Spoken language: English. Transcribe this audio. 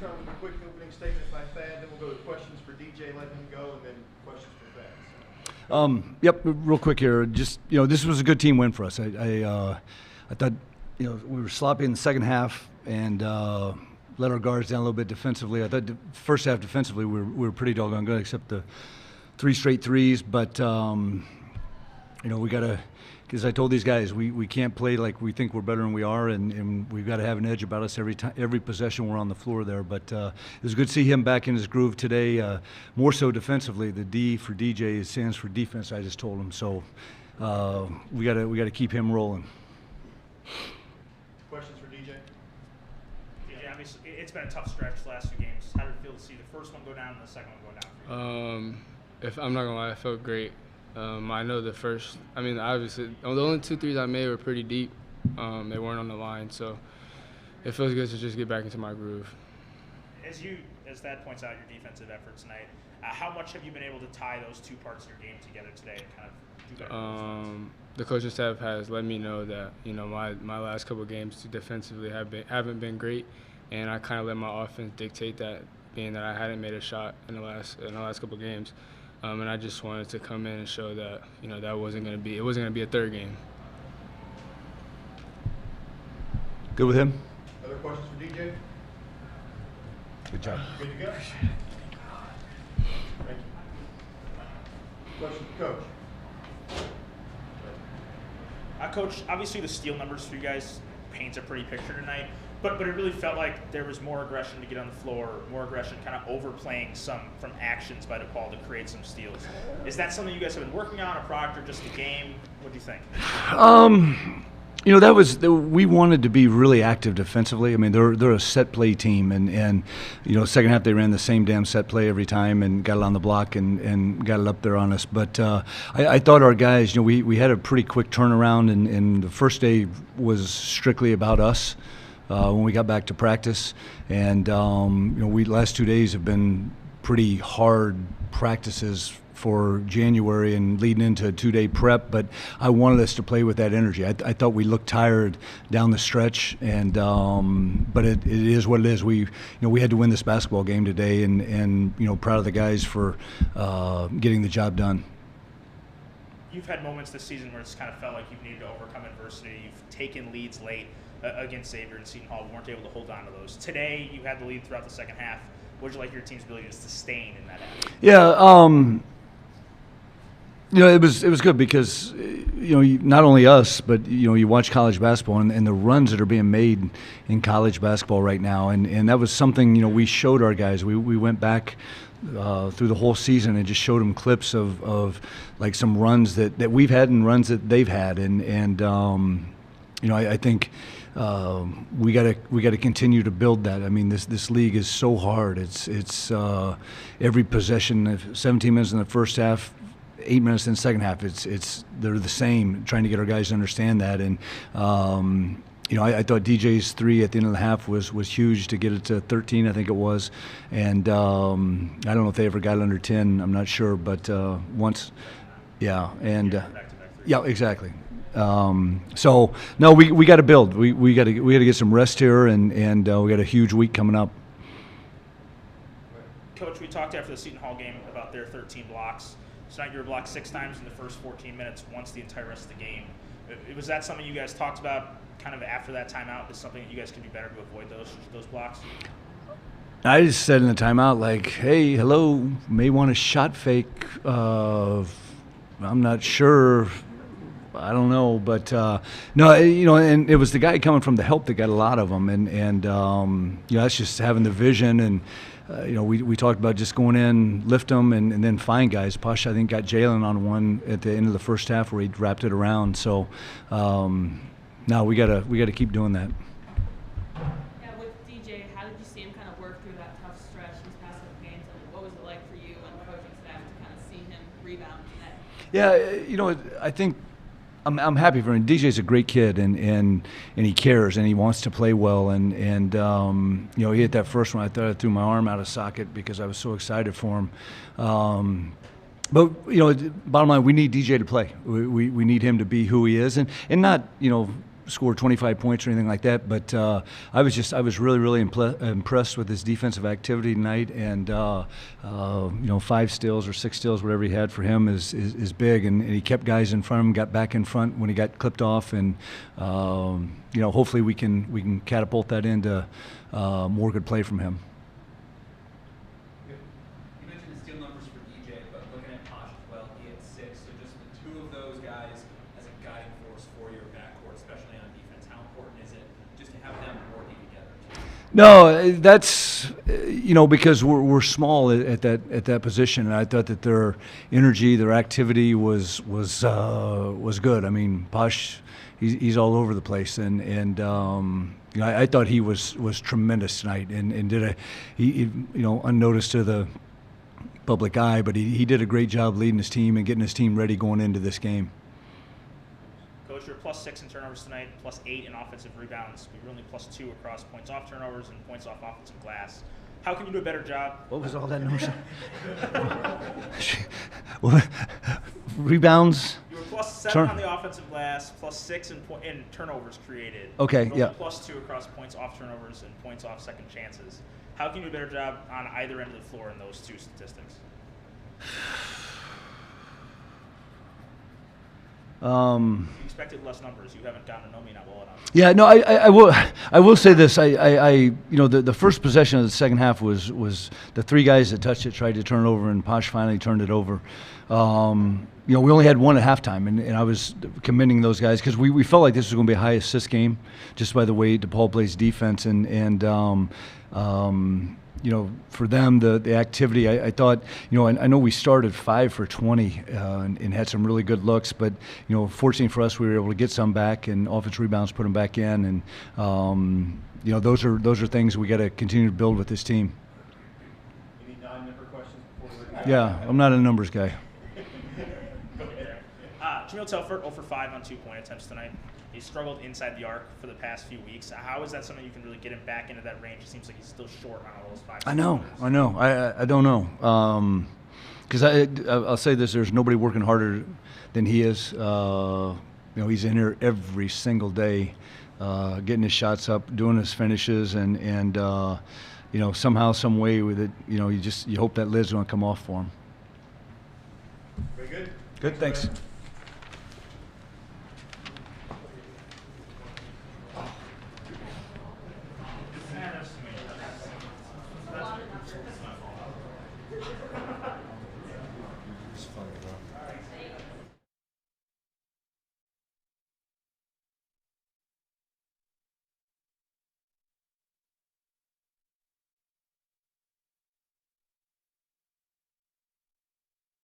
start with a quick opening statement by Thad, then we'll go to questions for DJ, let him go, and then questions for Thad. So. Yep, real quick here. Just, this was a good team win for us. I thought, we were sloppy in the second half and let our guards down a little bit defensively. I thought the first half defensively we were pretty doggone good, except the 3 straight threes. But, we got to, because I told these guys, we can't play like we think we're better than we are, and we've got to have an edge about us every possession we're on the floor there. But it was good to see him back in his groove today, more so defensively. The D for DJ stands for defense, I just told him. So we got to keep him rolling. Questions for DJ? DJ, obviously, it's been a tough stretch the last few games. How did it feel to see the first one go down and the second one go down for you? If I'm not gonna lie, I felt great. I know obviously, the only 2 threes I made were pretty deep. They weren't on the line, so it feels good to just get back into my groove. As Thad points out, your defensive effort tonight, how much have you been able to tie those 2 parts of your game together today and kind of do better? The coaching staff has let me know that my last couple of games defensively haven't been great, and I kind of let my offense dictate that, being that I hadn't made a shot in the last couple of games. And I just wanted to come in and show that that wasn't going to be a third game. Good with him? Other questions for DJ? Good job. Good to go? Thank you. Question for Coach? Coach, obviously the steal numbers for you guys paints a pretty picture tonight, but it really felt like there was more aggression to get on the floor, more aggression kind of overplaying some from actions by DePaul to create some steals. Is that something you guys have been working on, a product, or just a game? What do you think? We wanted to be really active defensively. I mean, they're a set play team, and second half they ran the same damn set play every time and got it on the block and got it up there on us. But I thought our guys, we had a pretty quick turnaround, and the first day was strictly about us when we got back to practice, and last 2 days have been pretty hard practices for January and leading into a 2-day prep, but I wanted us to play with that energy. I thought we looked tired down the stretch, and but it is what it is. We had to win this basketball game today, and proud of the guys for getting the job done. You've had moments this season where it's kind of felt like you've needed to overcome adversity. You've taken leads late against Xavier and Seton Hall, weren't able to hold on to those. Today, you had the lead throughout the second half. What would you like your team's ability to sustain in that half? Yeah. It was good because not only us, but you watch college basketball and the runs that are being made in college basketball right now, and that was something we showed our guys. We went back through the whole season and just showed them clips of like some runs that we've had and runs that they've had, and I think we gotta continue to build that. I mean, this league is so hard. It's every possession, 17 minutes in the first half, 8 minutes in the second half. They're the same. Trying to get our guys to understand that, and I thought DJ's 3 at the end of the half was huge to get it to 13, I think it was, and I don't know if they ever got it under 10. I'm not sure, but once, yeah, and yeah, exactly. So no, we got to build. We got to get some rest here, and we got a huge week coming up. Coach, we talked after the Seton Hall game about their 13 blocks. Tonight you were blocked 6 times in the first 14 minutes, once the entire rest of the game. Was that something you guys talked about kind of after that timeout? Is something that you guys can do better to avoid those blocks? I just said in the timeout, like, hey, hello, may want a shot fake. I'm not sure. I don't know, but no, and it was the guy coming from the help that got a lot of them, and that's just having the vision, and we talked about just going in, lift them, and then find guys. Posh, I think, got Jalen on one at the end of the first half where he wrapped it around. So now we gotta keep doing that. Yeah, with DJ, how did you see him kind of work through that tough stretch these past couple games? And what was it like for you and the coaching staff to kind of see him rebound today? Yeah, I think I'm happy for him. DJ's a great kid, and he cares, and he wants to play well, and he hit that first one. I thought I threw my arm out of socket because I was so excited for him. But bottom line, we need DJ to play. We need him to be who he is, and not score 25 points or anything like that, but I was really impressed with his defensive activity tonight, and 5 steals or 6 steals, whatever he had for him is big, and he kept guys in front of him, got back in front when he got clipped off, and hopefully we can catapult that into more good play from him. You mentioned the steal numbers for DJ, but looking at Posh as well, he had 6. So just the 2 of those guys as a guiding force for your backcourt, especially on defense. How important is it just to have them working together? No, that's because we're small at that position, and I thought that their energy, their activity was good. I mean, Posh, he's all over the place, and I thought he was tremendous tonight, and did unnoticed to the public eye, but he did a great job leading his team and getting his team ready going into this game. Coach, you're +6 in turnovers tonight, +8 in offensive rebounds. We were only +2 across points off turnovers and points off offensive glass. How can you do a better job? What was all that notion? Rebounds. You were +7 on the offensive glass, +6 in turnovers created. Okay, Only yeah. +2 across points off turnovers and points off second chances. How can you do a better job on either end of the floor in those 2 statistics? You expected less numbers. You haven't gotten to know me not well enough. Yeah, no, I will say this. The first possession of the second half was the 3 guys that touched it tried to turn it over, and Posh finally turned it over. We only had 1 at halftime, and I was commending those guys because we felt like this was going to be a high assist game just by the way DePaul plays defense, and for them, the activity, I thought, I know we started 5 for 20 and had some really good looks, but, fortunately for us, we were able to get some back, and offensive rebounds put them back in, and, those are things we got to continue to build with this team. You need non-number questions before we Yeah, I'm not a numbers guy. Jamil Telford 0 for 5 on 2-point attempts tonight. He struggled inside the arc for the past few weeks. How is that something you can really get him back into that range? It seems like he's still short on all those 5. I know. I don't know. Because I'll say this: there's nobody working harder than he is. He's in here every single day, getting his shots up, doing his finishes, and somehow, some way with it, you hope that lid's going to come off for him. Very good. Good, thanks.